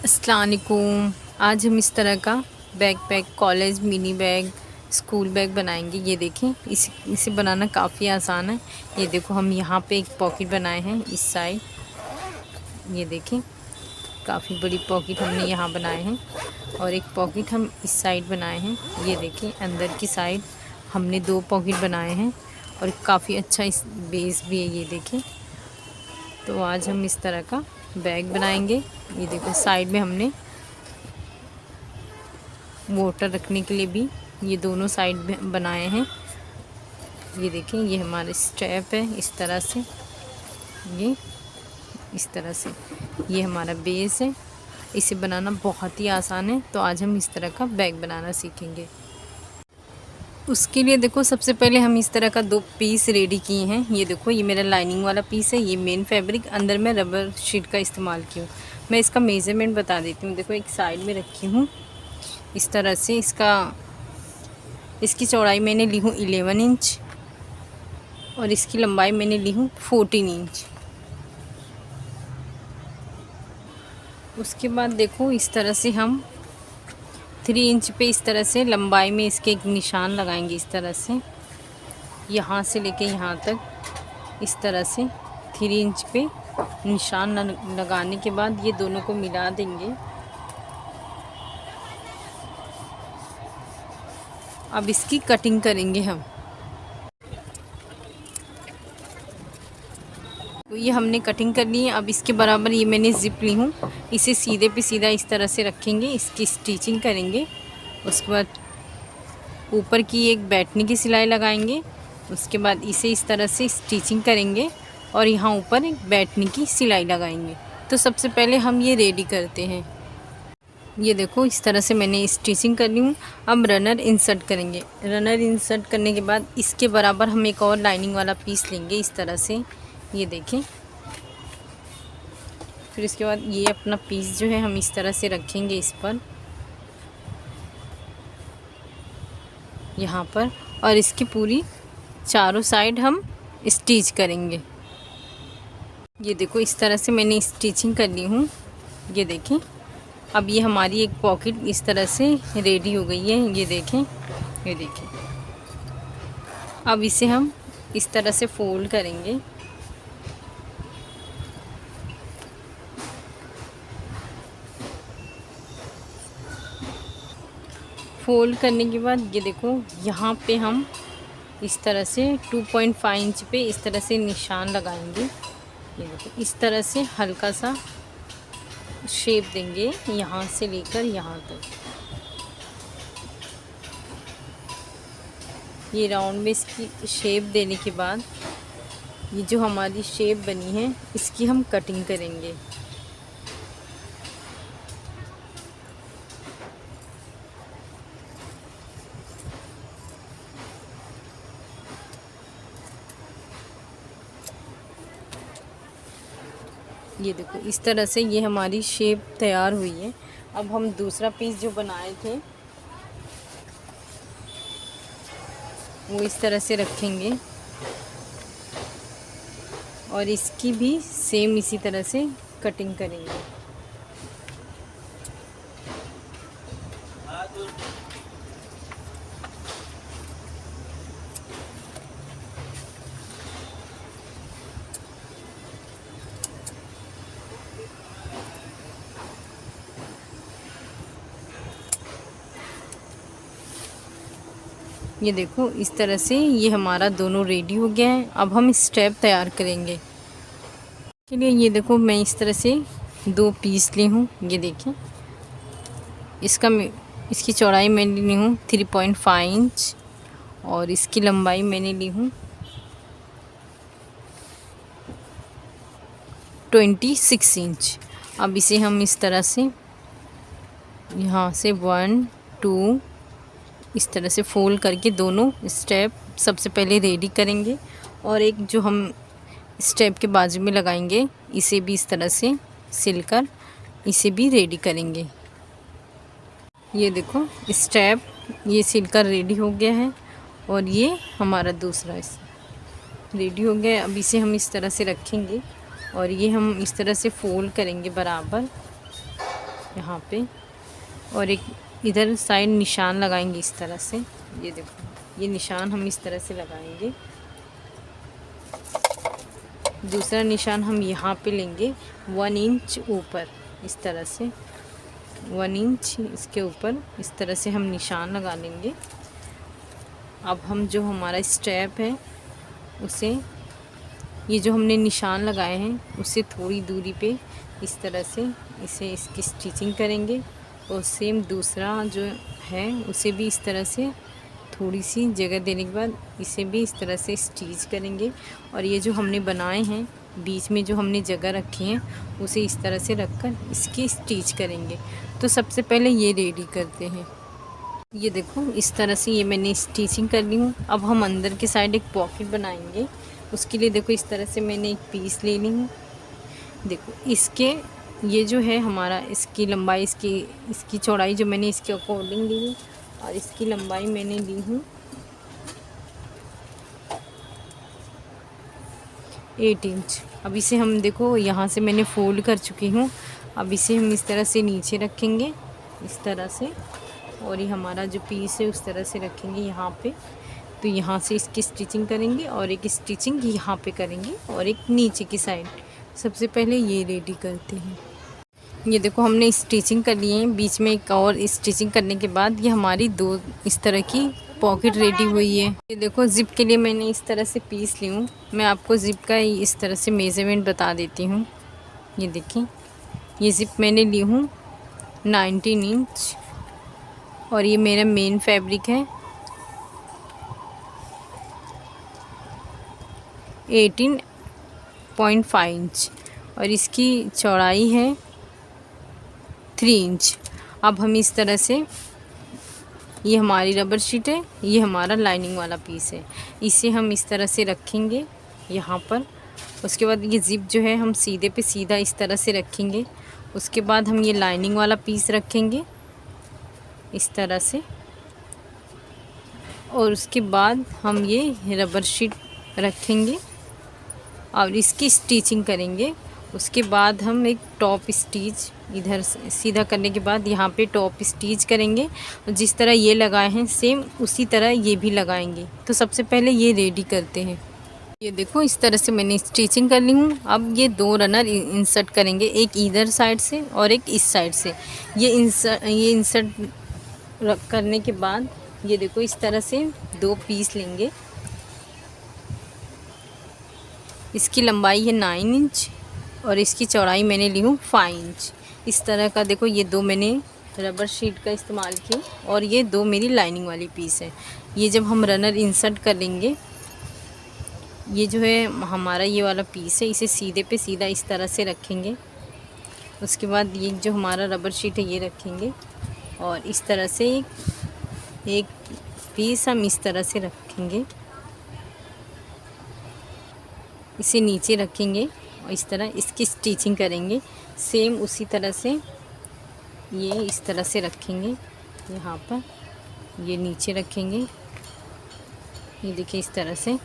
अस्सलाम वालेकुम। आज हम इस तरह का backpack, college mini bag, school bag बनाएंगे। ये देखें, इसे बनाना काफ़ी आसान है। ये देखो, हम यहाँ पे एक पॉकेट बनाए हैं इस साइड। ये देखें, काफ़ी बड़ी पॉकेट हमने यहाँ बनाए हैं और एक पॉकेट हम इस साइड बनाए हैं। ये देखें, अंदर की साइड हमने 2 पॉकेट बनाए हैं और काफ़ी अच्छा इस बेस भी है। ये देखें, तो आज हम इस तरह का बैग बनाएंगे। ये देखो, साइड में हमने वाटर रखने के लिए भी ये दोनों साइड में बनाए हैं। ये देखें, ये हमारे स्टेप है इस तरह से, ये इस तरह से ये हमारा बेस है। इसे बनाना बहुत ही आसान है। तो आज हम इस तरह का बैग बनाना सीखेंगे। उसके लिए देखो, सबसे पहले हम इस तरह का 2 पीस रेडी किए हैं। ये देखो, ये मेरा लाइनिंग वाला पीस है, ये मेन फैब्रिक, अंदर मैं रबर शीट का इस्तेमाल की हूँ। मैं इसका मेज़रमेंट बता देती हूँ। देखो, एक साइड में रखी हूँ इस तरह से। इसकी चौड़ाई मैंने ली हूँ 11 इंच और इसकी लंबाई मैंने ली हूँ 14 इंच। उसके बाद देखो, इस तरह से हम 3 इंच पे इस तरह से लंबाई में इसके एक निशान लगाएंगे। इस तरह से यहाँ से लेके यहाँ तक इस तरह से 3 इंच पे निशान लगाने के बाद ये दोनों को मिला देंगे। अब इसकी कटिंग करेंगे हम। तो ये हमने कटिंग कर ली है। अब इसके बराबर ये मैंने ज़िप ली हूँ, इसे सीधे पे सीधा इस तरह से रखेंगे, इसकी स्टिचिंग करेंगे। उसके बाद ऊपर की एक बैठने की सिलाई लगाएंगे। उसके बाद इसे इस तरह से स्टिचिंग करेंगे और यहाँ ऊपर एक बैठने की सिलाई लगाएंगे। तो सबसे पहले हम ये रेडी करते हैं। ये देखो, इस तरह से मैंने स्टिचिंग कर ली हूँ। अब रनर इंसर्ट करेंगे। रनर इंसर्ट करने के बाद इसके बराबर हम एक और लाइनिंग वाला पीस लेंगे इस तरह से। ये देखें, फिर इसके बाद ये अपना पीस जो है हम इस तरह से रखेंगे इस पर, यहाँ पर, और इसकी पूरी चारों साइड हम स्टिच करेंगे। ये देखो, इस तरह से मैंने स्टिचिंग कर ली हूँ। ये देखें, अब ये हमारी एक पॉकेट इस तरह से रेडी हो गई है। ये देखें, ये देखें। अब इसे हम इस तरह से फोल्ड करेंगे। फोल्ड करने के बाद ये देखो, यहाँ पे हम इस तरह से 2.5 इंच पे इस तरह से निशान लगाएंगे। ये देखो, इस तरह से हल्का सा शेप देंगे यहाँ से लेकर यहाँ तक। ये राउंड में इसकी शेप देने के बाद ये जो हमारी शेप बनी है इसकी हम कटिंग करेंगे। ये देखो, इस तरह से ये हमारी शेप तैयार हुई है। अब हम दूसरा पीस जो बनाए थे वो इस तरह से रखेंगे और इसकी भी सेम इसी तरह से कटिंग करेंगे। ये देखो, इस तरह से ये हमारा दोनों रेडी हो गया है। अब हम स्टेप तैयार करेंगे। चलिए, ये देखो, मैं इस तरह से 2 पीस ली हूँ। ये देखें, इसकी चौड़ाई मैंने ली हूँ 3.5 इंच और इसकी लंबाई मैंने ली हूँ 26 इंच। अब इसे हम इस तरह से यहाँ से 1 2 इस तरह से फोल्ड करके दोनों स्टेप सबसे पहले रेडी करेंगे और एक जो हम स्टेप के बाजू में लगाएंगे इसे भी इस तरह से सिलकर इसे भी रेडी करेंगे। ये देखो, स्टेप ये सिलकर रेडी हो गया है और ये हमारा दूसरा रेडी हो गया है। अब इसे हम इस तरह से रखेंगे और ये हम इस तरह से फोल्ड करेंगे बराबर। यहाँ पे, और एक इधर साइड निशान लगाएंगे इस तरह से। ये देखो, ये निशान हम इस तरह से लगाएंगे। दूसरा निशान हम यहाँ पे लेंगे 1 इंच ऊपर, इस तरह से 1 इंच इसके ऊपर इस तरह से हम निशान लगा लेंगे। अब हम जो हमारा स्टेप है उसे, ये जो हमने निशान लगाए हैं उससे थोड़ी दूरी पे इस तरह से इसे इसकी स्टिचिंग करेंगे, और सेम दूसरा जो है उसे भी इस तरह से थोड़ी सी जगह देने के बाद इसे भी इस तरह से स्टिच करेंगे। और ये जो हमने बनाए हैं बीच में जो हमने जगह रखी है उसे इस तरह से रखकर इसकी स्टिच करेंगे। तो सबसे पहले ये रेडी करते हैं। ये देखो, इस तरह से ये मैंने स्टिचिंग कर ली हूँ। अब हम अंदर की साइड एक पॉकेट बनाएंगे। उसके लिए देखो, इस तरह से मैंने एक पीस ले ली हूँ। देखो, इसके ये जो है हमारा, इसकी लंबाई, इसकी चौड़ाई जो मैंने इसके अकॉर्डिंग ली है, और इसकी लंबाई मैंने ली हूँ 8 इंच। अब इसे हम देखो, यहाँ से मैंने फोल्ड कर चुकी हूँ। अब इसे हम इस तरह से नीचे रखेंगे, इस तरह से, और ये हमारा जो पीस है उस तरह से रखेंगे यहाँ पे। तो यहाँ से इसकी स्टिचिंग करेंगे, और एक स्टिचिंग यहाँ पे करेंगे, और एक नीचे की साइड। सबसे पहले ये रेडी करते हैं। ये देखो, हमने स्टिचिंग कर लिए हैं। बीच में एक और स्टिचिंग करने के बाद ये हमारी 2 इस तरह की पॉकेट रेडी हुई है। ये देखो, ज़िप के लिए मैंने इस तरह से पीस ली हूँ। मैं आपको ज़िप का इस तरह से मेज़रमेंट बता देती हूँ। ये देखिए, ये ज़िप मैंने ली हूँ 19 इंच, और ये मेरा मेन फैब्रिक है 18.5 इंच, और इसकी चौड़ाई है 3 इंच। अब हम इस तरह से, ये हमारी रबर शीट है, ये हमारा लाइनिंग वाला पीस है, इसे हम इस तरह से रखेंगे यहाँ पर। उसके बाद ये ज़िप जो है हम सीधे पे सीधा इस तरह से रखेंगे। उसके बाद हम ये लाइनिंग वाला पीस रखेंगे इस तरह से, और उसके बाद हम ये रबर शीट रखेंगे और इसकी स्टिचिंग करेंगे। उसके बाद हम एक टॉप स्टिच इधर सीधा करने के बाद यहाँ पे टॉप स्टिच करेंगे, और जिस तरह ये लगाए हैं सेम उसी तरह ये भी लगाएंगे। तो सबसे पहले ये रेडी करते हैं। ये देखो, इस तरह से मैंने स्टिचिंग कर ली हूँ। अब ये 2 रनर इंसर्ट करेंगे, एक इधर साइड से और एक इस साइड से। ये इंसर्ट करने के बाद ये देखो, इस तरह से 2 पीस लेंगे। इसकी लंबाई है 9 इंच, और इसकी चौड़ाई मैंने ली हूँ 5 इंच। इस तरह का देखो, ये 2 मैंने रबर शीट का इस्तेमाल किया, और ये 2 मेरी लाइनिंग वाली पीस है। ये जब हम रनर इंसर्ट करेंगे, ये जो है हमारा ये वाला पीस है, इसे सीधे पे सीधा इस तरह से रखेंगे। उसके बाद ये जो हमारा रबर शीट है ये रखेंगे, और इस तरह से एक पीस हम इस तरह से रखेंगे, इसे नीचे रखेंगे और इस तरह इसकी स्टिचिंग करेंगे। सेम उसी तरह से ये इस तरह से रखेंगे, यहाँ पर ये नीचे रखेंगे। ये देखिए, इस तरह से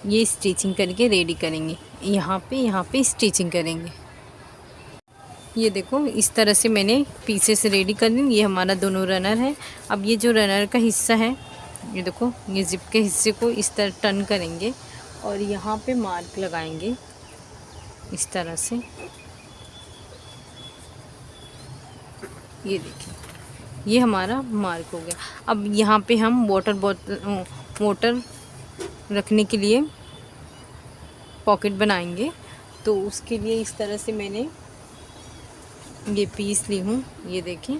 ये स्टिचिंग करके रेडी करेंगे। यहाँ पे स्टिचिंग करेंगे। ये देखो, इस तरह से मैंने पीसेस रेडी कर ली। ये हमारा दोनों रनर है। अब ये जो रनर का हिस्सा है, ये देखो, ये जिप के हिस्से को इस तरह टर्न करेंगे और यहाँ पे मार्क लगाएंगे इस तरह से। ये देखिए, ये हमारा मार्क हो गया। अब यहाँ पे हम वाटर रखने के लिए पॉकेट बनाएंगे। तो उसके लिए इस तरह से मैंने ये पीस ली हूँ। ये देखें,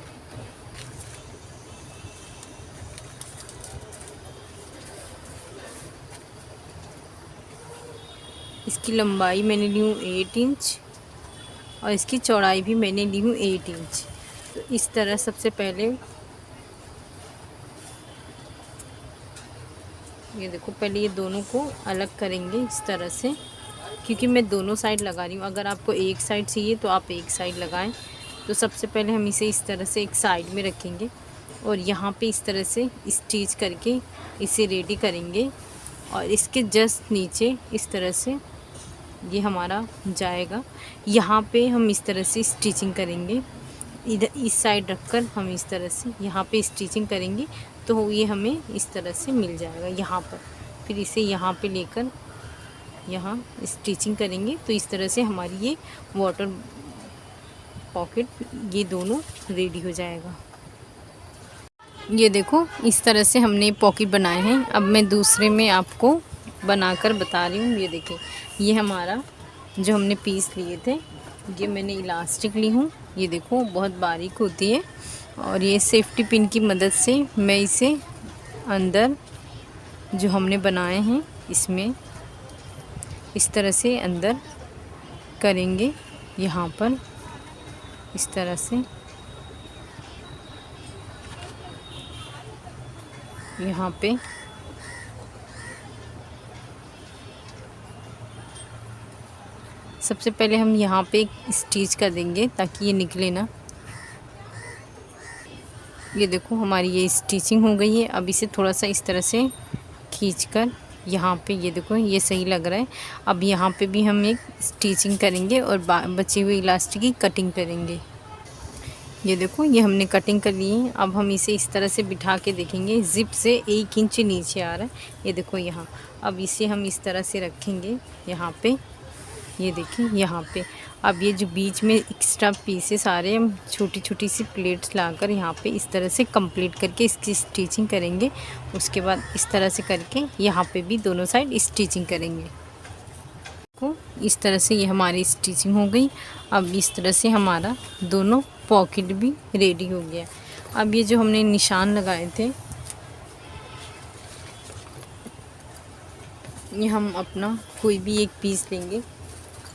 इसकी लंबाई मैंने ली हूँ 8 इंच और इसकी चौड़ाई भी मैंने ली हूँ 8 इंच। तो इस तरह सबसे पहले ये देखो, पहले ये दोनों को अलग करेंगे इस तरह से, क्योंकि मैं दोनों साइड लगा रही हूँ। अगर आपको एक साइड चाहिए तो आप एक साइड लगाएं। तो सबसे पहले हम इसे इस तरह से एक साइड में रखेंगे और यहाँ पे इस तरह से स्टिच करके इसे रेडी करेंगे। और इसके जस्ट नीचे इस तरह से ये हमारा जाएगा। यहाँ पे हम इस तरह से स्टिचिंग करेंगे इधर इस साइड रखकर हम इस तरह से यहाँ पे स्टिचिंग करेंगे तो ये हमें इस तरह से मिल जाएगा यहाँ पर। फिर इसे यहाँ पे लेकर यहाँ स्टिचिंग करेंगे तो इस तरह से हमारी ये वाटर पॉकेट ये दोनों रेडी हो जाएगा। ये देखो इस तरह से हमने पॉकेट बनाए हैं। अब मैं दूसरे में आपको बनाकर बता रही हूँ। ये देखिए, ये हमारा जो हमने पीस लिए थे, ये मैंने इलास्टिक ली हूँ। ये देखो बहुत बारीक होती है और ये सेफ्टी पिन की मदद से मैं इसे अंदर जो हमने बनाए हैं इसमें इस तरह से अंदर करेंगे। यहाँ पर इस तरह से यहाँ पे सबसे पहले हम यहाँ पे एक स्टिच कर देंगे ताकि ये निकले ना। ये देखो हमारी ये स्टिचिंग हो गई है। अब इसे थोड़ा सा इस तरह से खींचकर यहाँ पे ये देखो ये सही लग रहा है। अब यहाँ पे भी हम एक स्टिचिंग करेंगे और बची हुई इलास्टिक की कटिंग करेंगे। ये देखो ये हमने कटिंग कर ली है। अब हम इसे इस तरह से बिठा के देखेंगे, ज़िप से 1 इंच नीचे आ रहा है। ये देखो यहाँ, अब इसे हम इस तरह से रखेंगे यहाँ पे। ये देखिए यहाँ पे अब ये जो बीच में एक्स्ट्रा पीसेस आ रहे हैं, हम छोटी छोटी सी प्लेट्स लाकर यहाँ पे इस तरह से कंप्लीट करके इसकी स्टिचिंग करेंगे। उसके बाद इस तरह से करके यहाँ पे भी दोनों साइड स्टिचिंग करेंगे। को इस तरह से ये हमारी स्टिचिंग हो गई। अब इस तरह से हमारा दोनों पॉकेट भी रेडी हो गया। अब ये जो हमने निशान लगाए थे, ये हम अपना कोई भी एक पीस लेंगे,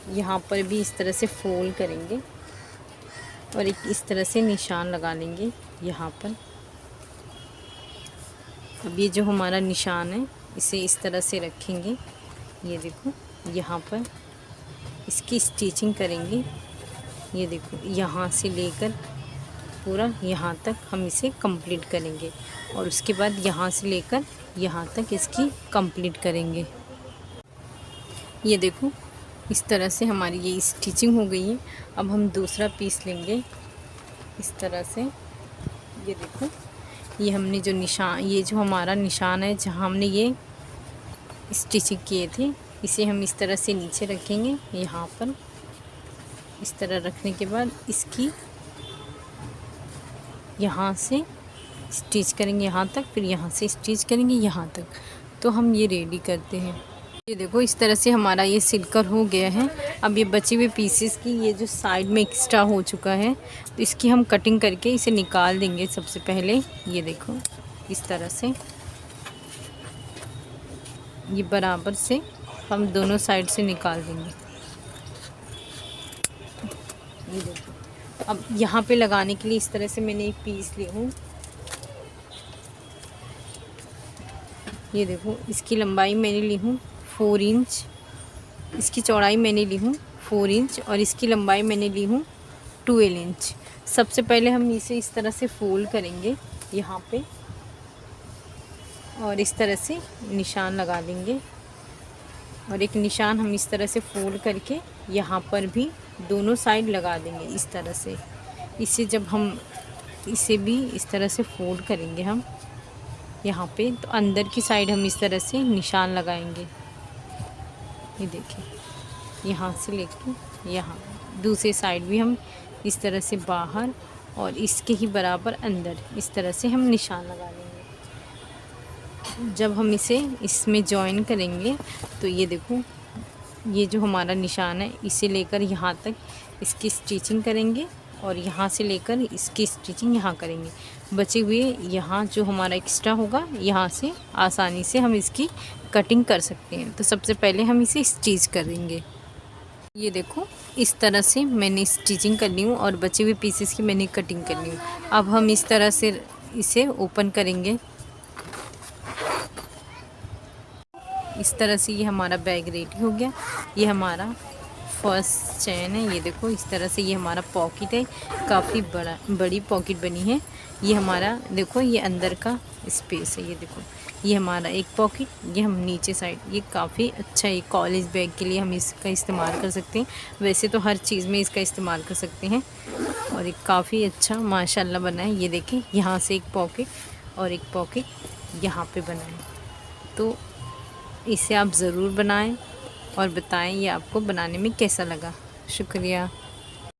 यहाँ पर भी इस तरह से फोल्ड करेंगे और एक इस तरह से निशान लगा लेंगे यहाँ पर। अब ये जो हमारा निशान है इसे इस तरह से रखेंगे। ये देखो यहाँ पर इसकी स्टिचिंग करेंगे। ये देखो यहाँ से लेकर पूरा यहाँ तक हम इसे कंप्लीट करेंगे और उसके बाद यहाँ से लेकर यहाँ तक इसकी कंप्लीट करेंगे। ये देखो इस तरह से हमारी ये स्टिचिंग हो गई है। अब हम दूसरा पीस लेंगे इस तरह से। ये देखो ये हमने जो निशान, ये जो हमारा निशान है जहाँ हमने ये स्टिचिंग किए थे, इसे हम इस तरह से नीचे रखेंगे। यहाँ पर इस तरह रखने के बाद इसकी यहाँ से स्टिच करेंगे यहाँ तक, फिर यहाँ से स्टिच करेंगे यहाँ तक। तो हम ये रेडी करते हैं। ये देखो इस तरह से हमारा ये सिलकर हो गया है। अब ये बचे हुए पीसेस की ये जो साइड में एक्स्ट्रा हो चुका है तो इसकी हम कटिंग करके इसे निकाल देंगे। सबसे पहले ये देखो इस तरह से ये बराबर से हम दोनों साइड से निकाल देंगे। ये देखो अब यहाँ पे लगाने के लिए इस तरह से मैंने एक पीस ली हूँ। ये देखो इसकी लंबाई मैंने ली हूँ 4 इंच, इसकी चौड़ाई मैंने ली हूँ 4 इंच और इसकी लंबाई मैंने ली हूँ 12 इंच। सबसे पहले हम इसे इस तरह से फोल्ड करेंगे यहाँ पे और इस तरह से निशान लगा देंगे और एक निशान हम इस तरह से फोल्ड करके यहाँ पर भी दोनों साइड लगा देंगे इस तरह से। इसे जब हम इसे भी इस तरह से फोल्ड करेंगे हम यहाँ पे, तो अंदर की साइड हम इस तरह से निशान लगाएंगे। ये देखिए यहाँ से लेके यहाँ दूसरी साइड भी हम इस तरह से बाहर और इसके ही बराबर अंदर इस तरह से हम निशान लगा लेंगे। जब हम इसे इसमें जॉइन करेंगे तो ये देखो ये जो हमारा निशान है इसे लेकर यहाँ तक इसकी स्टिचिंग करेंगे और यहाँ से लेकर इसकी स्टिचिंग यहाँ करेंगे। बचे हुए यहाँ जो हमारा एक्स्ट्रा होगा यहाँ से आसानी से हम इसकी कटिंग कर सकते हैं। तो सबसे पहले हम इसे स्टिच करेंगे। ये देखो इस तरह से मैंने स्टिचिंग कर ली हूँ और बचे हुए पीसेस की मैंने कटिंग कर ली हूँ। अब हम इस तरह से इसे ओपन करेंगे। इस तरह से ये हमारा बैग रेडी हो गया। ये हमारा फर्स्ट चैन है। ये देखो इस तरह से ये हमारा पॉकेट है, काफ़ी बड़ी पॉकेट बनी है। ये हमारा देखो ये अंदर का स्पेस है। ये देखो ये हमारा एक पॉकेट, ये हम नीचे साइड, ये काफ़ी अच्छा है। कॉलेज बैग के लिए हम इसका इस्तेमाल कर सकते हैं, वैसे तो हर चीज़ में इसका इस्तेमाल कर सकते हैं। और ये काफ़ी अच्छा माशाल्लाह बना है। ये देखें यहाँ से एक पॉकेट और एक पॉकेट यहाँ पे बना है। तो इसे आप ज़रूर बनाएं और बताएं ये आपको बनाने में कैसा लगा। शुक्रिया।